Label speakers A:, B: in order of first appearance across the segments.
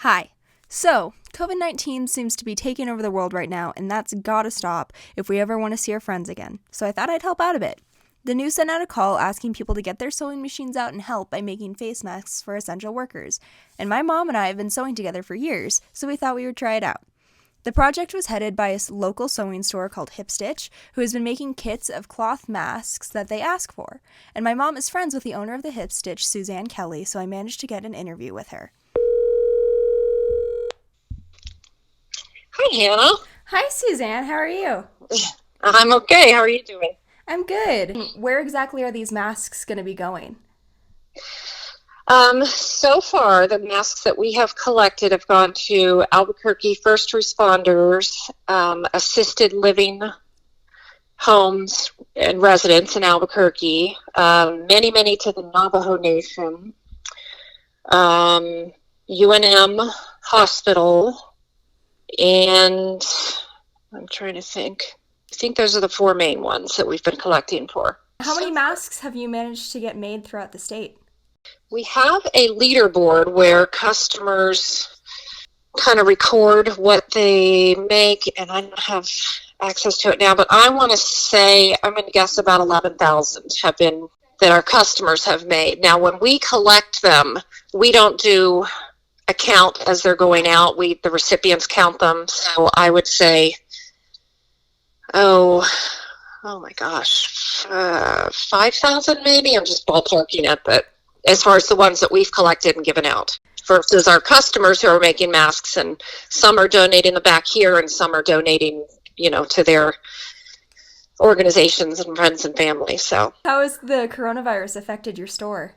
A: Hi. So, COVID-19 seems to be taking over the world right now, and that's gotta stop if we ever want to see our friends again. So I thought I'd help out a bit. The news sent out a call asking people to get their sewing machines out and help by making face masks for essential workers. And my mom and I have been sewing together for years, so we thought we would try it out. The project was headed by a local sewing store called Hip Stitch, who has been making kits of cloth masks that they ask for. And my mom is friends with the owner of the Hip Stitch, Suzanne Kelly, so I managed to get an interview with her.
B: Hi, Hannah.
A: Hi, Suzanne. How are you?
B: I'm okay. How are you doing?
A: I'm good. Where exactly are these masks going to be going?
B: So far, the masks that we have collected have gone to Albuquerque first responders, assisted living homes and residents in Albuquerque, many to the Navajo Nation, UNM Hospital, and I'm trying to think. I think those are the four main ones that we've been collecting for.
A: How many masks have you managed to get made throughout the state?
B: We have a leaderboard where customers kind of record what they make, and I don't have access to it now, but I want to say, I'm going to guess about 11,000 have been that our customers have made. Now, when we collect them, we don't do a count as they're going out. The recipients count them. So I would say, oh my gosh, 5,000 maybe. I'm just ballparking it, but as far as the ones that we've collected and given out versus our customers who are making masks, and some are donating them back here and some are donating, to their organizations and friends and family. So
A: how has the coronavirus affected your store?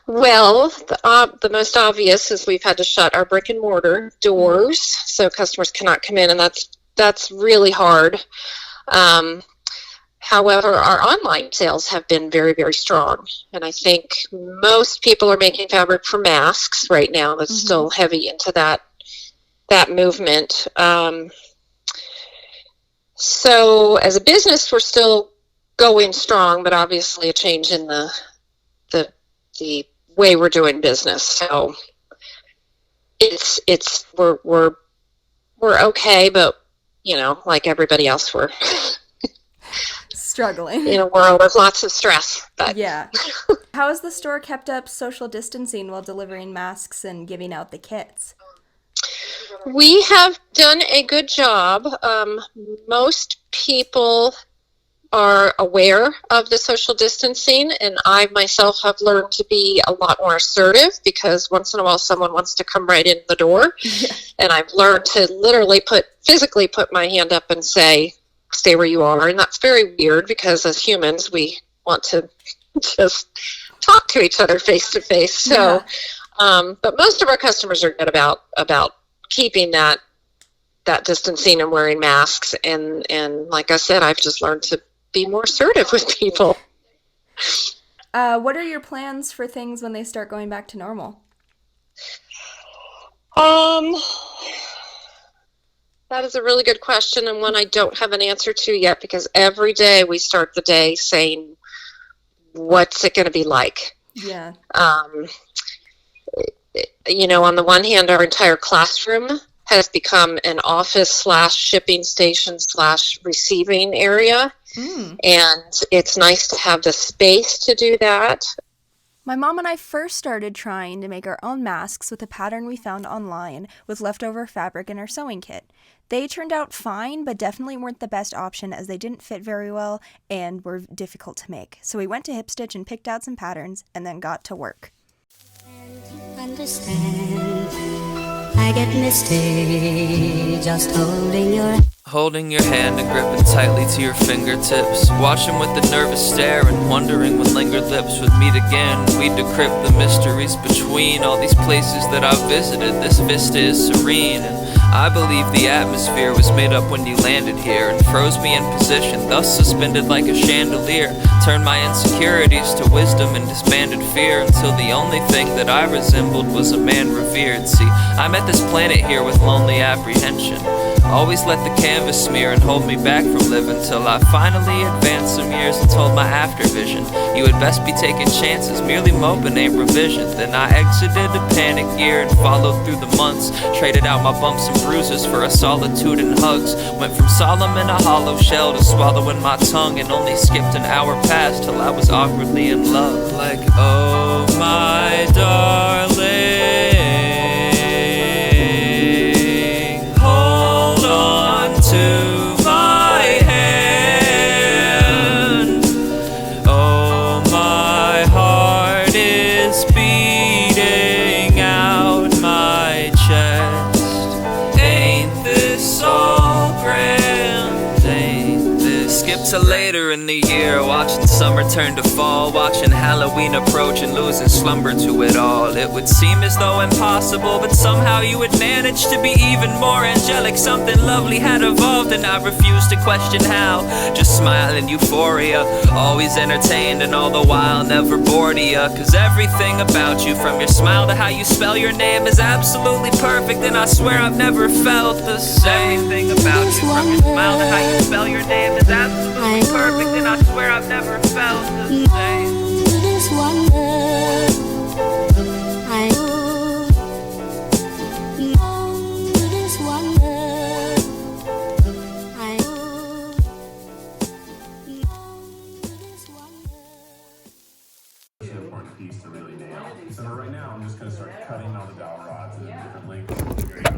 B: Well, the most obvious is we've had to shut our brick and mortar doors, so customers cannot come in, and that's really hard. However, our online sales have been very, very strong, and I think most people are making fabric for masks right now. That's still heavy into that movement. So, as a business, we're still going strong, but obviously a change in the way we're doing business. So we're okay, but like everybody else, we're
A: struggling
B: in a world of lots of stress. But
A: yeah. How has the store kept up social distancing while delivering masks and giving out the kits?
B: We have done a good job. Most people are aware of the social distancing, and I myself have learned to be a lot more assertive, because once in a while someone wants to come right in the door. Yeah. And I've learned to literally physically put my hand up and say, stay where you are. And that's very weird, because as humans we want to just talk to each other face to face. So but most of our customers are good about keeping that distancing and wearing masks, and like I said, I've just learned to be more assertive with people.
A: What are your plans for things when they start going back to normal?
B: That is a really good question, and one I don't have an answer to yet, because every day we start the day saying, what's it going to be like?
A: Yeah.
B: On the one hand, our entire classroom has become an office/shipping station/receiving area. And it's nice to have the space to do that.
A: My mom and I first started trying to make our own masks with a pattern we found online with leftover fabric in our sewing kit. They turned out fine, but definitely weren't the best option, as they didn't fit very well and were difficult to make. So we went to Hip Stitch and picked out some patterns and then got to work.
C: I get misty just
D: holding your hand and gripping tightly to your fingertips, watching with a nervous stare and wondering when lingered lips would meet again. We'd decrypt the mysteries between all these places that I've visited. This vista is serene, and I believe the atmosphere was made up when you landed here and froze me in position, thus suspended like a chandelier. Turned my insecurities to wisdom and disbanded fear, until the only thing that I resembled was a man revered. See, I met this planet here with lonely apprehension, Always let the canvas smear and hold me back from living, till I finally advanced some years and told my after vision, you had best be taking chances, merely moping ain't revision. Then I exited a panic year and followed through the months, traded out my bumps and bruises for a solitude and hugs. Went from solemn in a hollow shell to swallowing my tongue, and only skipped an hour past till I was awkwardly in love. Like, oh my darling, hold on to my hand. Oh, my heart is beating out my chest. Ain't this all grand? Ain't this? Skip to later in the year, watching summer turn to fall, watching Halloween approach and losing slumber to it all. It would seem as though impossible, but somehow you would manage to be even more angelic. Something lovely had evolved and I refused to question how. Just smile in euphoria, always entertained and all the while never bored of ya. Cause everything about you, from your smile to how you spell your name, is absolutely perfect, and I swear I've never felt the same. Everything about you, from your smile to how you spell your name, is absolutely perfect, and I swear I've never felt the same.
C: This wonder, I know this wonder, I know this wonder.
E: It's an important piece to really nail. So right now, I'm just going to start cutting all the dowel rods in different lengths and figuring out.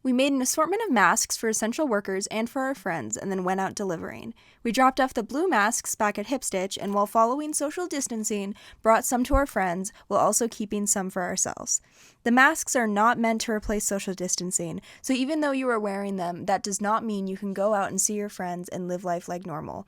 A: We made an assortment of masks for essential workers and for our friends, and then went out delivering. We dropped off the blue masks back at Hip Stitch, and while following social distancing, brought some to our friends, while also keeping some for ourselves. The masks are not meant to replace social distancing, so even though you are wearing them, that does not mean you can go out and see your friends and live life like normal.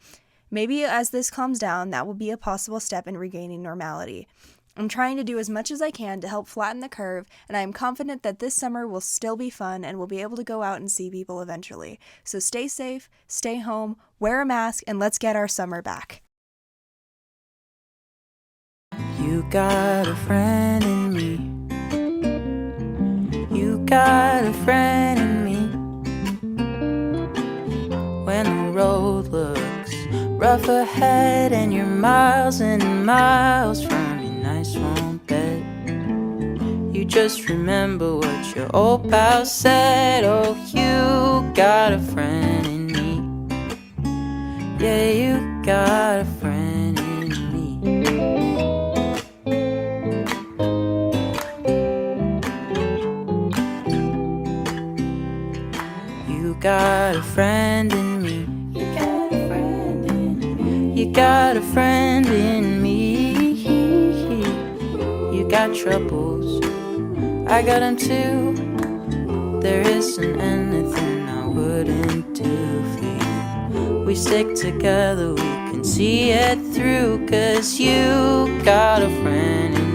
A: Maybe as this calms down, that will be a possible step in regaining normality. I'm trying to do as much as I can to help flatten the curve, and I am confident that this summer will still be fun and we'll be able to go out and see people eventually. So stay safe, stay home, wear a mask, and let's get our summer back.
F: You got a friend in me. You got a friend in me. When the road looks rough ahead and you're miles and miles from nice warm bed, you just remember what your old pal said. Oh, you got a friend in me. Yeah, you got a friend in me. You got a friend in me. You got a friend in me. You got a friend in me. You got troubles, I got them too. There isn't anything I wouldn't do for you. We stick together, we can see it through. Cause you got a friend in